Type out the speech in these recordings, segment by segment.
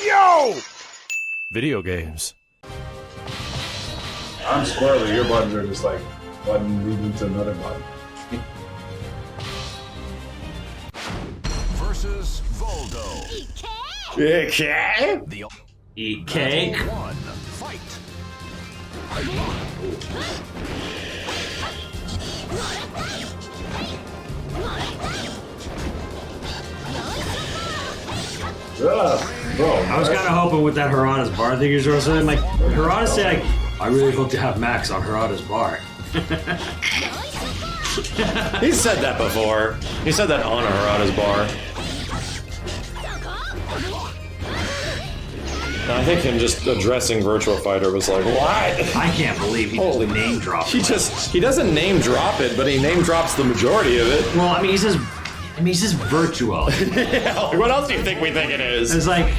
Yo! Video games. I'm squirrely. Your buttons are just like button leading to another button. Versus Voldo. Okay. Eat cake. One, fight. Bro, I was kind of hoping with that Harada's bar thing you're saying, like, Harada said, I really hope to have Max on Harada's bar. He said that before. He said that on Harada's bar. I think him just addressing Virtua Fighter was like, what? I can't believe he just name dropped. He doesn't name drop it, but he name drops the majority of it. Well, I mean, he says Virtua. Yeah, like, what else do you think we think it is? It's like,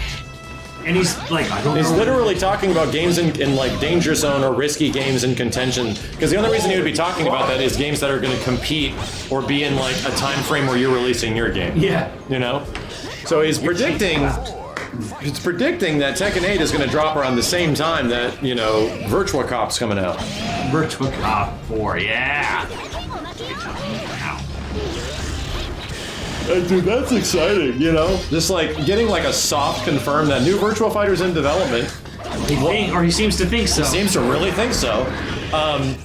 and he's like, I don't know. He's literally talking about games in like danger zone or risky games in contention. Because the only reason he would be talking about that is games that are going to compete or be in like a time frame where you're releasing your game. Yeah. You know? So he's predicting that Tekken 8 is going to drop around the same time that, you know, Virtua Cop's coming out. Virtua Cop 4, yeah. Dude, that's exciting, you know? Just like getting like a soft confirm that new Virtua Fighter's in development. He seems to think so. He seems to really think so.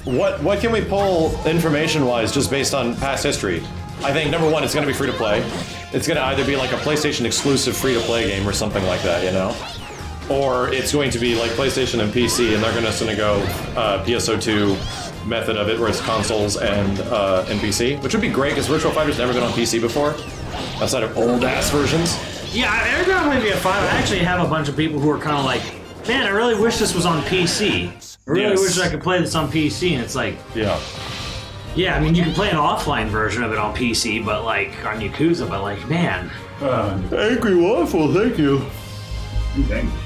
What can we pull information-wise just based on past history? I think number one, it's going to be free to play. It's going to either be like a PlayStation exclusive free to play game or something like that, you know? Or it's going to be like PlayStation and PC, and they're going to go PSO2 method of it, where it's consoles and PC, which would be great because Virtua Fighter's never been on PC before, outside of old ass versions. Yeah, every time I play VF5, I actually have a bunch of people who are kind of like, man, I really wish this was on PC. I really wish I could play this on PC, and it's like, yeah, I mean, you can play an offline version of it on PC, but like on Yakuza, but like, man. Angry Waffle, thank you. Thank you.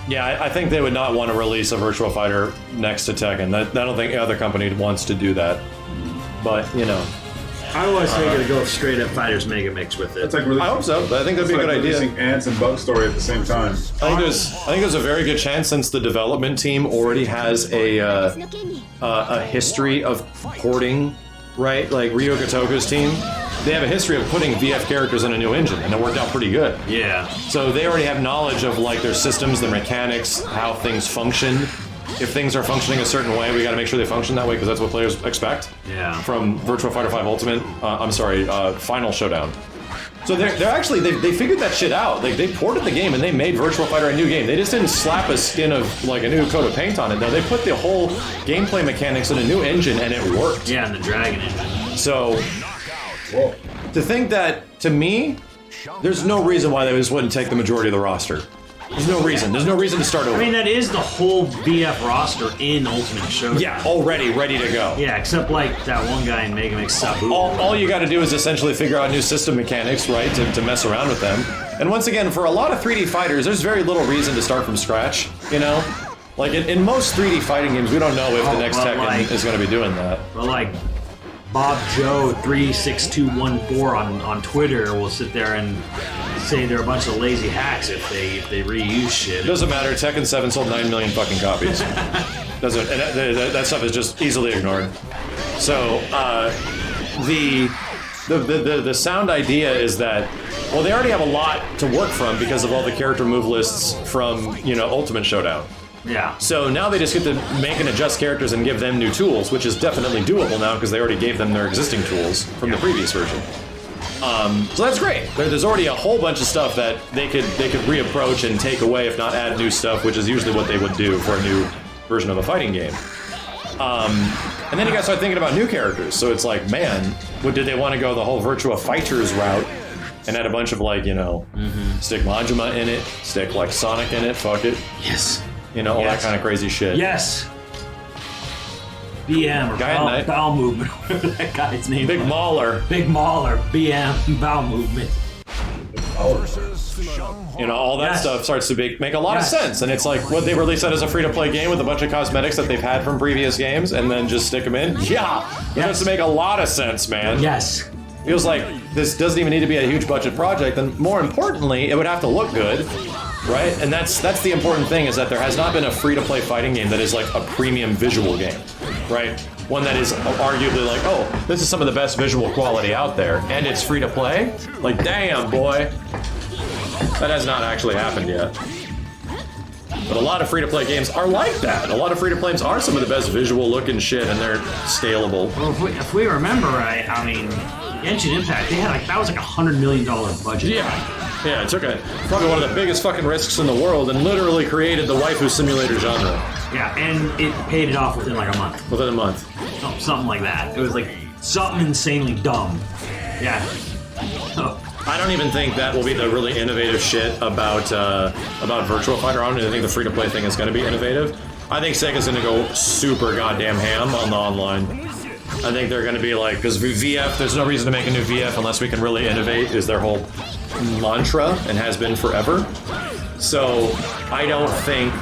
Yeah, I think they would not want to release a Virtua Fighter next to Tekken. I don't think any other company wants to do that. But, you know. I always think it'd go straight up Fighters Mega Mix with it. It's like releasing, I hope so. I think that'd be a good idea. Releasing Ants and Bug Story at the same time. I think there's a very good chance, since the development team already has a history of porting, right? Like Ryo Kotoku's team. They have a history of putting VF characters in a new engine, and it worked out pretty good. Yeah. So they already have knowledge of like their systems, their mechanics, how things function. If things are functioning a certain way, we got to make sure they function that way because that's what players expect. Yeah. From Virtua Fighter 5 Ultimate, Final Showdown. So they figured that shit out. Like they ported the game and they made Virtua Fighter a new game. They just didn't slap a skin of like a new coat of paint on it. No, they put the whole gameplay mechanics in a new engine and it worked. Yeah, and the Dragon engine. So. Whoa. To think that, to me, there's no reason why they just wouldn't take the majority of the roster. There's no reason. There's no reason to start over. I mean, that is the whole VF roster in Ultimate Showdown. Yeah, already ready to go. Yeah, except like that one guy in Mega Mix Sabu. All you got to do is essentially figure out new system mechanics, right, to mess around with them. And once again, for a lot of 3D fighters, there's very little reason to start from scratch, you know? Like, in most 3D fighting games, we don't know if the next Tekken is going to be doing that. But like, Bob Joe 36214 on Twitter will sit there and say they're a bunch of lazy hacks if they reuse shit. It doesn't matter. Tekken 7 sold 9 million fucking copies. Doesn't, and that stuff is just easily ignored. So the sound idea is that, well, they already have a lot to work from because of all the character move lists from, you know, Ultimate Showdown. Yeah. So now they just get to make and adjust characters and give them new tools, which is definitely doable now because they already gave them their existing tools from the previous version. So that's great. There's already a whole bunch of stuff that they could reapproach and take away, if not add new stuff, which is usually what they would do for a new version of a fighting game. And then you guys start thinking about new characters. So it's like, man, did they want to go the whole Virtua Fighters route and add a bunch of like, you know, stick Majima in it, stick like Sonic in it, fuck it. Yes. You know, all that kind of crazy shit. Yes. BM or bowel movement, whatever that guy's name. Big Mauler. Big Mauler. BM bowel movement. You know, all that stuff starts to make a lot of sense. And it's like, what they release that as a free-to-play game with a bunch of cosmetics that they've had from previous games and then just stick them in? Yeah! That starts to make a lot of sense, man. Yes. feels like this doesn't even need to be a huge budget project, and more importantly, it would have to look good, right? And that's the important thing, is that there has not been a free-to-play fighting game that is like a premium visual game, right? One that is arguably like, oh, this is some of the best visual quality out there, and it's free-to-play? Like, damn, boy. That has not actually happened yet. But a lot of free-to-play games are like that. A lot of free-to-play games are some of the best visual looking shit, and they're scalable. Well, if we remember right, I mean, Genshin Impact, they had like, that was like $100 million budget. Yeah, it took probably one of the biggest fucking risks in the world and literally created the waifu simulator genre. Yeah, and it paid it off within like a month. Within a month. Something like that. It was like something insanely dumb. Yeah. Oh. I don't even think that will be the really innovative shit about Virtua Fighter. I don't even think the free-to-play thing is going to be innovative. I think Sega's going to go super goddamn ham on the online. I think they're going to be like, because VF, there's no reason to make a new VF unless we can really innovate, is their whole mantra, and has been forever. So I don't think...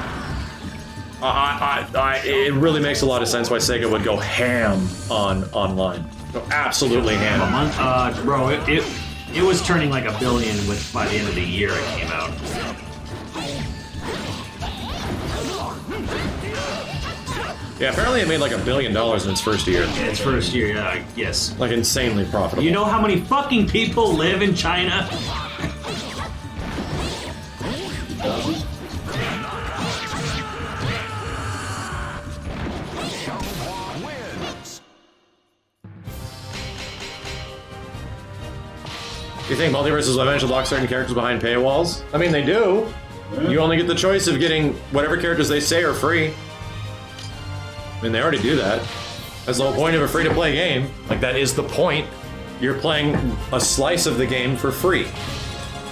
it really makes a lot of sense why Sega would go ham on online. Go absolutely ham. A month? Bro, it was turning like $1 billion by the end of the year it came out. Yeah, apparently it made like $1 billion in its first year. Yeah, its first year, yeah, yes. Like insanely profitable. You know how many fucking people live in China? You think multiverses will eventually lock certain characters behind paywalls? I mean, they do. You only get the choice of getting whatever characters they say are free. I mean, they already do that. That's the whole point of a free-to-play game. Like, that is the point. You're playing a slice of the game for free.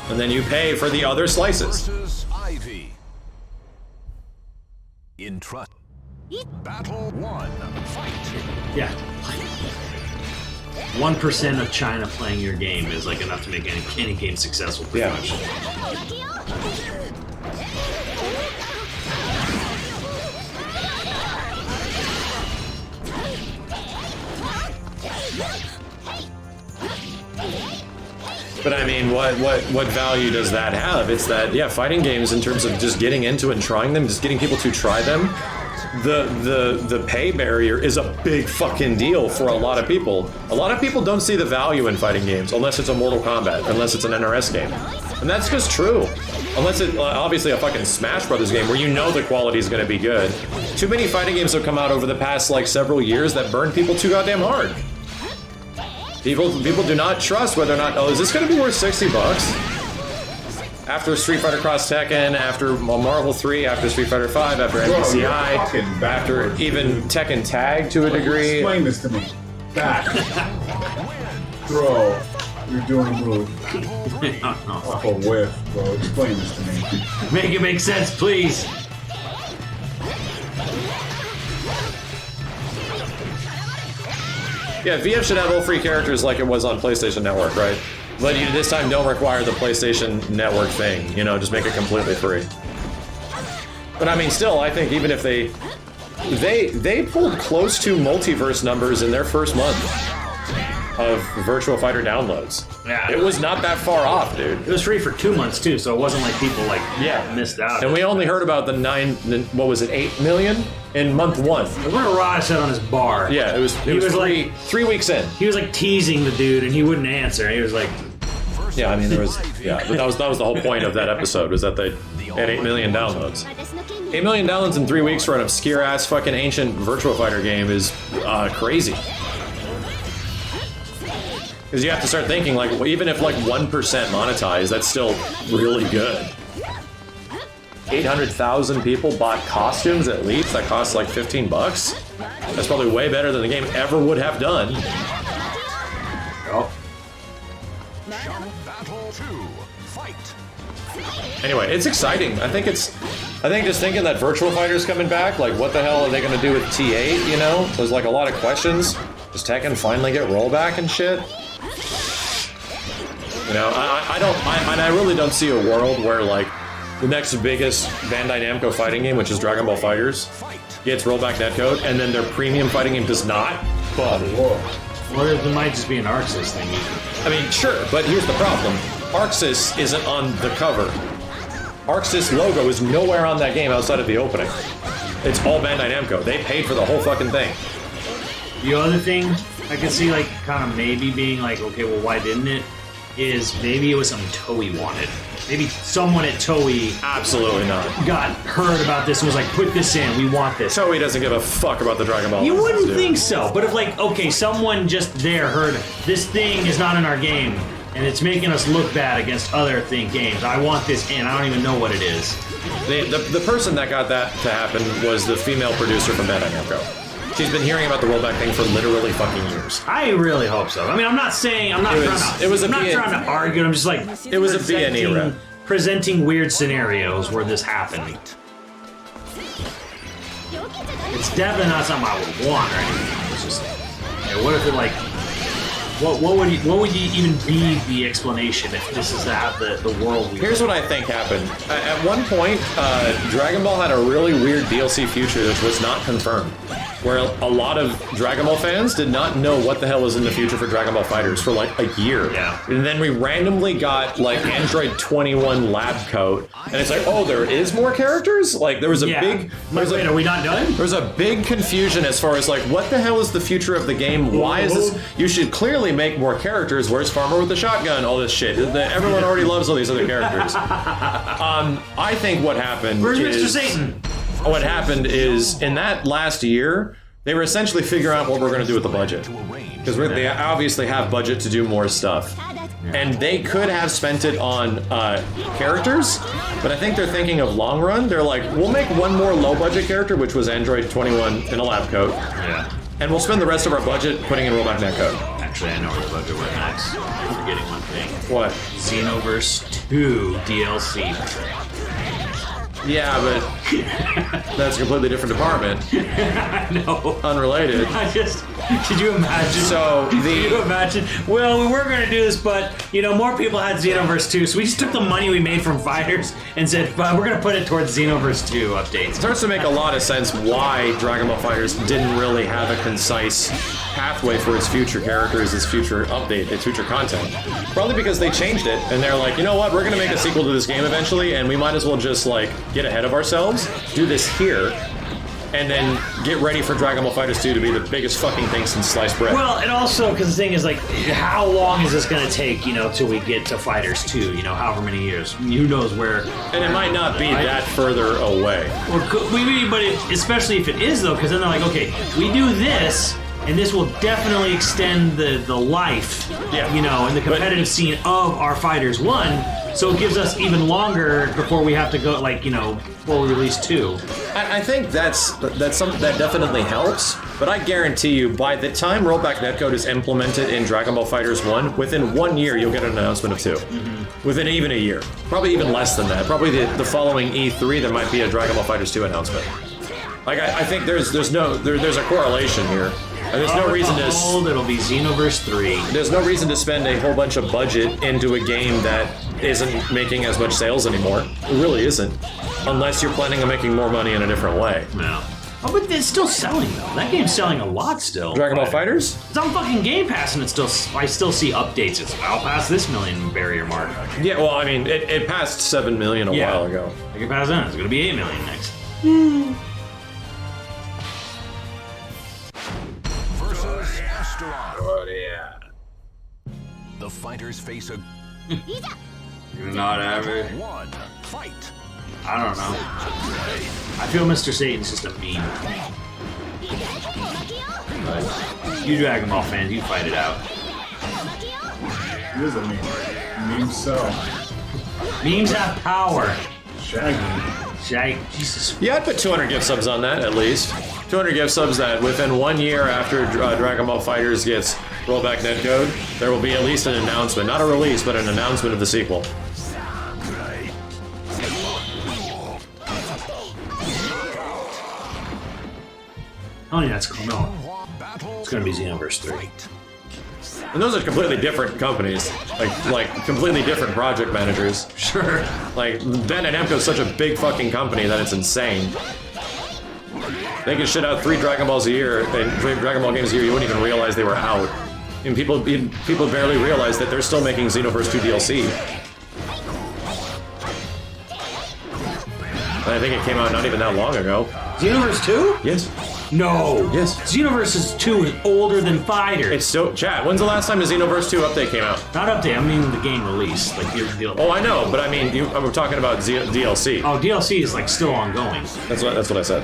And then you pay for the other slices. Versus Ivy. In trust. Battle 1. Fight. Yeah. 1% of China playing your game is like enough to make any game successful, pretty much. But I mean, what value does that have? It's that, yeah, fighting games in terms of just getting into it and trying them, just getting people to try them, the pay barrier is a big fucking deal for a lot of people. A lot of people don't see the value in fighting games unless it's a Mortal Kombat, unless it's an NRS game. And that's just true. Unless it's obviously a fucking Smash Brothers game where you know the quality is going to be good. Too many fighting games have come out over the past like several years that burn people too goddamn hard. People do not trust whether or not, oh, is this going to be worth 60 bucks? After Street Fighter Cross Tekken, after Marvel 3, after Street Fighter 5, after NPCI, after even Tekken Tag to a degree. Explain this to me. Back. Throw. You're doing a move. Off a whiff, bro. Explain this to me. Make it make sense, please. Yeah, VF should have all free characters like it was on PlayStation Network, right? But you this time don't require the PlayStation Network thing, you know, just make it completely free. But I mean, still, I think even if they pulled close to multiverse numbers in their first month of Virtua Fighter downloads. Yeah. It was not that far off, dude. It was free for 2 months too, so it wasn't like people like missed out. And we only heard about the 8 million in month 1. What Raj said on his bar. Yeah, it was like 3 weeks in. He was like teasing the dude, and he wouldn't answer. He was like, yeah, I mean there was but that was the whole point of that episode, was that they had 8 million downloads. 8 million downloads in 3 weeks for an obscure ass fucking ancient Virtua Fighter game is crazy. Because you have to start thinking, like, well, even if like 1% monetized, that's still really good. 800,000 people bought costumes at least. That costs like 15 bucks. That's probably way better than the game ever would have done. oh. Battle 2. Fight. Anyway, it's exciting. I think just thinking that Virtua Fighter's coming back, like what the hell are they gonna do with T8, you know? There's like a lot of questions. Does Tekken finally get rollback and shit? You know, I really don't see a world where like the next biggest Bandai Namco fighting game, which is Dragon Ball FighterZ, gets rollback netcode, and then their premium fighting game does not. But Or it might just be an Arxis thing. I mean, sure, but here's the problem. Arxis isn't on the cover. Arxis logo is nowhere on that game outside of the opening. It's all Bandai Namco. They paid for the whole fucking thing. The other thing I could see, like, kind of maybe being like, okay, well, why didn't it? Is maybe it was something Toei wanted. Maybe someone at Toei Absolutely not. got heard about this and was like, put this in, we want this. Toei doesn't give a fuck about the Dragon Ball. You wouldn't dude. think so, but if like, okay, someone just there heard, this thing is not in our game, and it's making us look bad against other games. I want this in, I don't even know what it is. The person that got that to happen was the female producer from Bandai Namco. She's been hearing about the rollback thing for literally fucking years. I really hope so. I mean, I'm not saying, I'm not trying to argue, I'm just like, it was a BN era. Presenting weird scenarios where this happened. It's definitely not something I would want or anything. It's just, yeah, what if it like, what would even be the explanation if this is the world we Here's what I think happened. At one point, Dragon Ball had a really weird DLC future that was not confirmed, where a lot of Dragon Ball fans did not know what the hell was in the future for Dragon Ball FighterZ for like a year. Yeah. And then we randomly got like Android 21 lab coat, and it's like, oh, there is more characters? Like there was a big... Wait, are we not done? There's a big confusion as far as like, what the hell is the future of the game? Why is this? You should clearly make more characters. Where's Farmer with the shotgun? All this shit. Everyone already loves all these other characters. I think what happened Where's is... Mr. Satan? What happened is, in that last year, they were essentially figuring out what we're going to do with the budget. Because they obviously have budget to do more stuff. And they could have spent it on characters, but I think they're thinking of long run. They're like, we'll make one more low budget character, which was Android 21 in a lab coat. Yeah. And we'll spend the rest of our budget putting in rollback netcode. Actually, I know where the budget went next. I'm forgetting one thing. What? Xenoverse 2 DLC. Yeah, but that's a completely different department. No. Unrelated. Could you imagine? Could you imagine? Well, we were going to do this, but, you know, more people had Xenoverse 2, so we just took the money we made from Fighters and said, we're going to put it towards Xenoverse 2 updates. It starts to make a lot of sense why Dragon Ball FighterZ didn't really have a concise pathway for its future characters, its future update, its future content. Probably because they changed it, and they're like, you know what, we're going to make a sequel to this game eventually, and we might as well just, like, get ahead of ourselves, do this here, and then get ready for Dragon Ball FighterZ 2 to be the biggest fucking thing since sliced bread. Well, and also, because the thing is, like, how long is this going to take, you know, till we get to FighterZ 2, you know, however many years? Who knows where... And it might not be that further away. Especially if it is, though, because then they're like, okay, we do this... And this will definitely extend the life, you know, and the competitive scene of our FighterZ 1, so it gives us even longer before we have to go, like, you know, before we release 2. I think that's something that definitely helps, but I guarantee you, by the time rollback netcode is implemented in Dragon Ball FighterZ 1, within 1 year you'll get an announcement of 2. Mm-hmm. Within even a year. Probably even less than that. Probably the following E3 there might be a Dragon Ball FighterZ 2 announcement. Like, I think there's a correlation here. And there's no reason to... It'll be Xenoverse 3. There's no reason to spend a whole bunch of budget into a game that isn't making as much sales anymore. It really isn't. Unless you're planning on making more money in a different way. No. Oh, but it's still selling, though. That game's selling a lot still. Dragon Ball FighterZ? It's on fucking Game Pass, and I still see updates. It's well past this million barrier mark. Yeah, well, I mean, it passed 7 million a while ago. I can pass that. It's going to be 8 million next. Oh, yeah. The fighters face a... Not ever. One fight. I don't know. I feel Mr. Satan's just a meme. But you Dragon Ball fans, you fight it out. It is a meme. Memes sell. Memes have power. Shaggy. Jesus. Yeah, I'd put 200 gift subs on that, at least. 200 gift subs that within 1 year after Dragon Ball FighterZ gets rollback netcode, there will be at least an announcement. Not a release, but an announcement of the sequel. Oh yeah, that's cool. No. It's gonna be Xenoverse 3. And those are completely different companies. Like completely different project managers. Sure. Like, Bandai Namco is such a big fucking company that it's insane. They can shit out 3 Dragon Balls a year, and 3 Dragon Ball games a year, you wouldn't even realize they were out. And people barely realize that they're still making Xenoverse 2 DLC. And I think it came out not even that long ago. Xenoverse 2? Yes. No. Yes. Xenoverse 2 is older than Fighter. It's still... Chat, when's the last time the Xenoverse 2 update came out? Not update, I mean the game release. Like the Oh, I know, but I mean, we're talking about DLC. Oh, DLC is like still ongoing. That's what I said.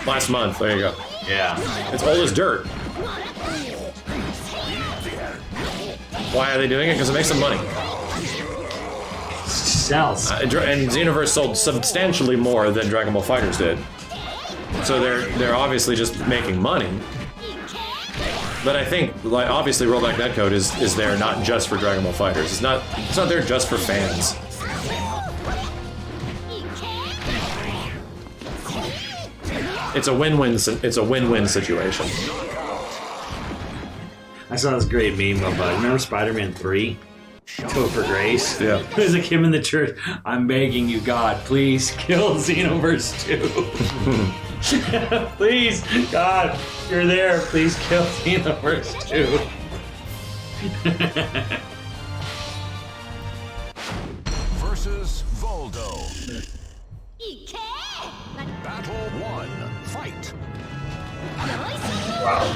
Last month, there you go. Yeah. It's old as dirt. Why are they doing it? Because it makes them money. Sells. And Xenoverse sold substantially more than Dragon Ball FighterZ did. So they're obviously just making money. But I think, like, obviously Rollback Netcode is there not just for Dragon Ball FighterZ. It's not there just for fans. It's a win-win situation. I saw this great meme of, remember Spider-Man 3? Topher Grace? Yeah. There's like him in the church. I'm begging you, God, please kill Xenoverse 2. Please, God, you're there. Please kill Xenoverse 2. Versus Voldo. Battle 1. Fight. Wow.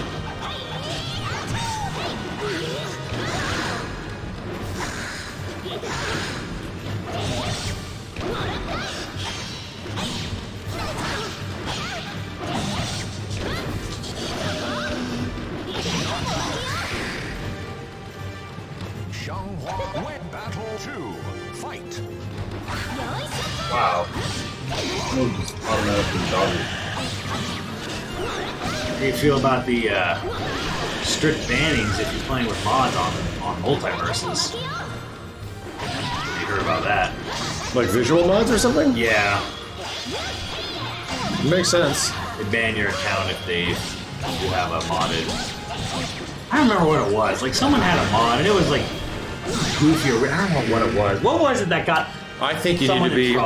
Xianghua win. Battle 2. Fight. Wow. We'll just automatically dodge it. How do you feel about the strict bannings if you're playing with mods on multiverses? You heard about that? Like visual mods or something? Yeah. Makes sense. They ban your account if you have a modded. I don't remember what it was. Like someone had a mod and it was like goofy or I don't know what it was. What was it that got? I think you need to be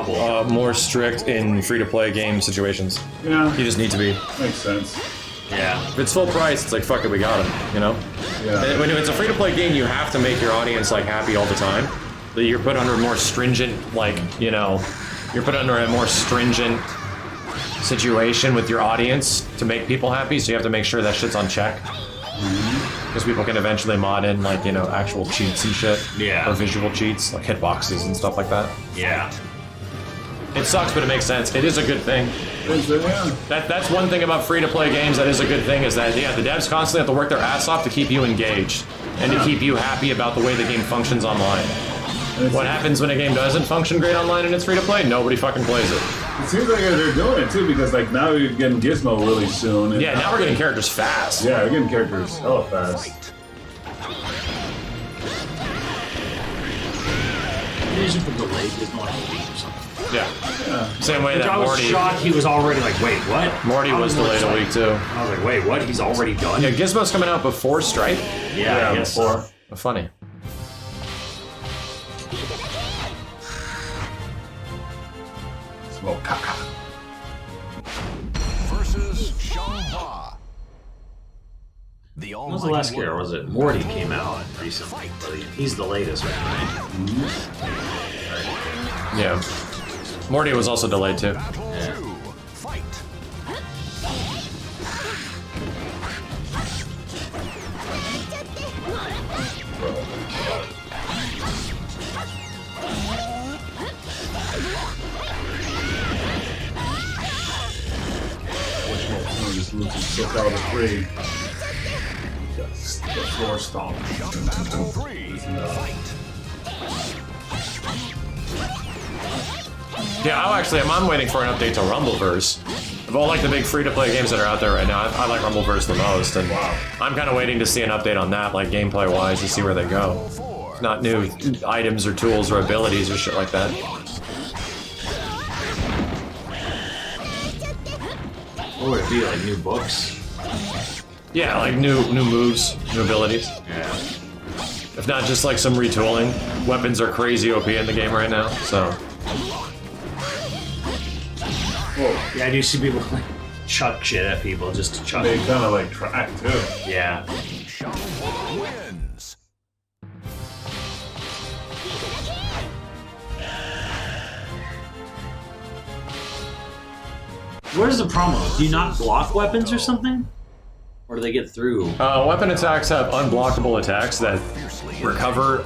more strict in free-to-play game situations. Yeah. You just need to be. Makes sense. Yeah. If it's full price, it's like, fuck it, we got him, you know? Yeah. And when it's a free-to-play game, you have to make your audience, like, happy all the time. You're put under a more stringent, like, you know, you're put under a more stringent situation with your audience to make people happy, so you have to make sure that shit's on check. Because people can eventually mod in, like, you know, actual cheats and shit. Yeah. Or visual cheats, like hitboxes and stuff like that. Yeah. It sucks, but it makes sense. It is a good thing. Yeah. That's one thing about free-to-play games that is a good thing, is that, yeah, the devs constantly have to work their ass off to keep you engaged and to keep you happy about the way the game functions online. What happens when a game doesn't function great online and it's free-to-play? Nobody fucking plays it. It seems like they're doing it too, because like now you're getting Gizmo really soon. And Yeah, now we're getting characters fast. yeah, we're getting characters hella fast. Maybe you should put delayed Gizmo on a week or something. Yeah. Same way that I was Morty... shocked he was already like, wait, what? Morty was delayed a week, too. I was like, wait, what? He's already done? Yeah, Gizmo's coming out before Stripe. Yeah, I guess so. Funny. Smoke caca. Versus Xianghua. The When was the last almighty year? Or was it Morty came out recently? But he's the latest, right? Yeah. Morty was also delayed, too. Battle 2. Fight. Just losing sick out of the free. Just the floor stomp. Battle 3. Fight. Yeah, I'm waiting for an update to Rumbleverse. Of all like the big free-to-play games that are out there right now, I like Rumbleverse the most, and I'm kind of waiting to see an update on that, like gameplay-wise, to see where they go. Not new items or tools or abilities or shit like that. What would it be, like new books? Yeah, like new moves, new abilities. Yeah. If not just like some retooling. Weapons are crazy OP in the game right now, so. Yeah, I do see people chuck shit at people just to chuck. They kind of like track too. Yeah. Wins. Where's the promo? Do you not block weapons or something? Or do they get through? Weapon attacks have unblockable attacks that recover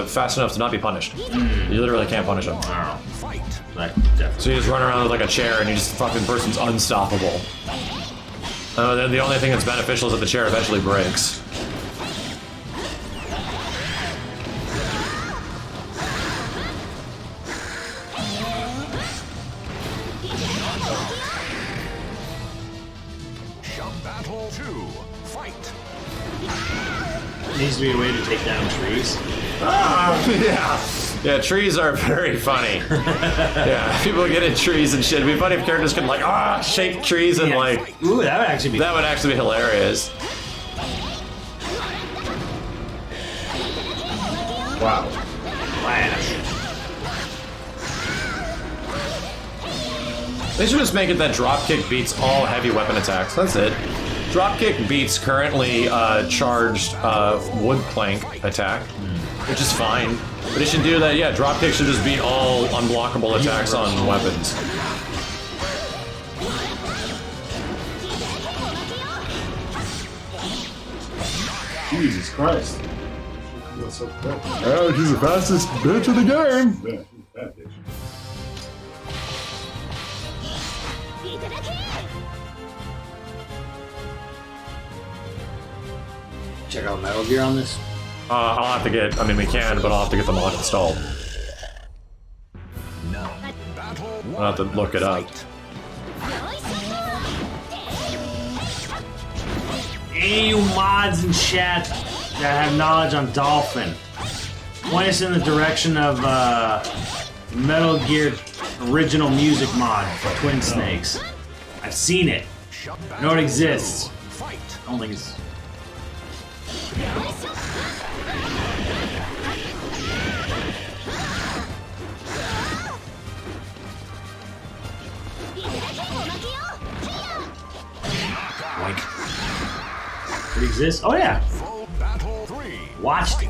fast enough to not be punished. You literally can't punish them. I don't know. That definitely. So you just run around with like a chair and you just fucking person's unstoppable. Then the only thing that's beneficial is that the chair eventually breaks. Battle 2. Fight. Needs to be a way to take down trees. Yeah, trees are very funny. Yeah, people get in trees and shit. It'd be funny if characters could like shake trees and like. Ooh, that would actually be. That would actually be hilarious. Wow. Flash. They should just make it that dropkick beats all heavy weapon attacks. That's it. Dropkick beats currently charged wood plank attack, which is fine. But it should do that, yeah, dropkick should just beat all unblockable attacks on weapons. Jesus Christ. That's so quick. Oh, she's the fastest bitch of the game! Yeah, she's that bitch. Check out Metal Gear on this. I'll have to get, I mean we can, but I'll have to get the mod installed. I'll have to look it up. Any you mods and chat that have knowledge on Dolphin, point us in the direction of Metal Gear original music mod for Twin Snakes. I've seen it. I know it exists. I don't think it's... It exists? Oh yeah! Battle 3. Watched it.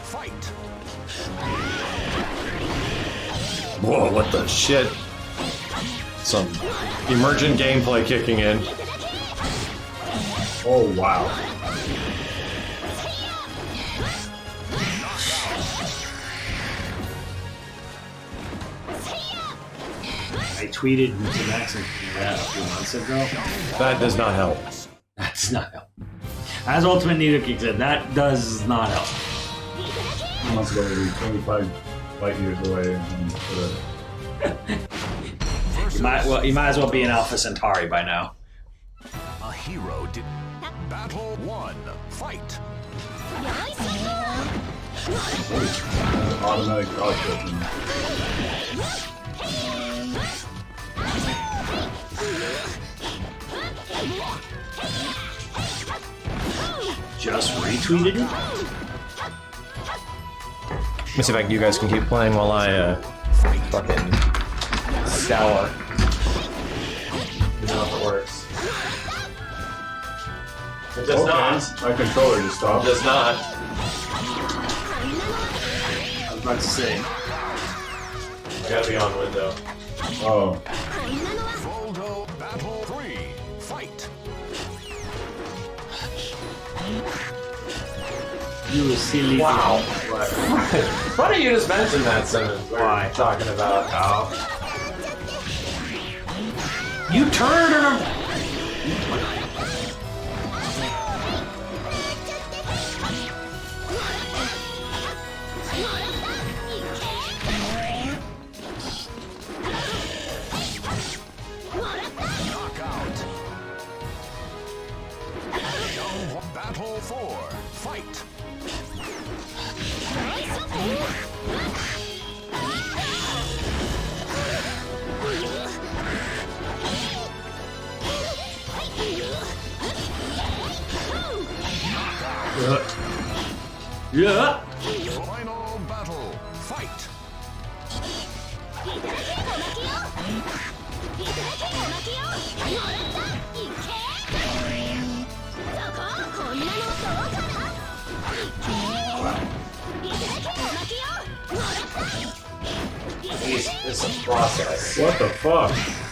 Fight. Whoa, what the shit? Some emergent gameplay kicking in. Oh, wow. I tweeted to Max and that a few months ago. That does not help. That does not help. As Ultimate Nidoking said, that does not help. Months ago, we were 25 light years away. And You might as well be an Alpha Centauri by now. A hero did. Battle 1. Fight. automatic dodge button. Just retweeted it? Let me see if you guys can keep playing while I fucking scour. You know if it works. It does not. My controller just stopped. It does not. I was about to say. I gotta be on window. Oh. Voldo Battle 3. Fight. You silly. Wow. Why don't you just mention that, Simmons? Why? Talking about how. You turned on him. Knockout. Battle 4. Fight. Yeah. Final battle. Fight. Jeez, this is a process. What the fuck?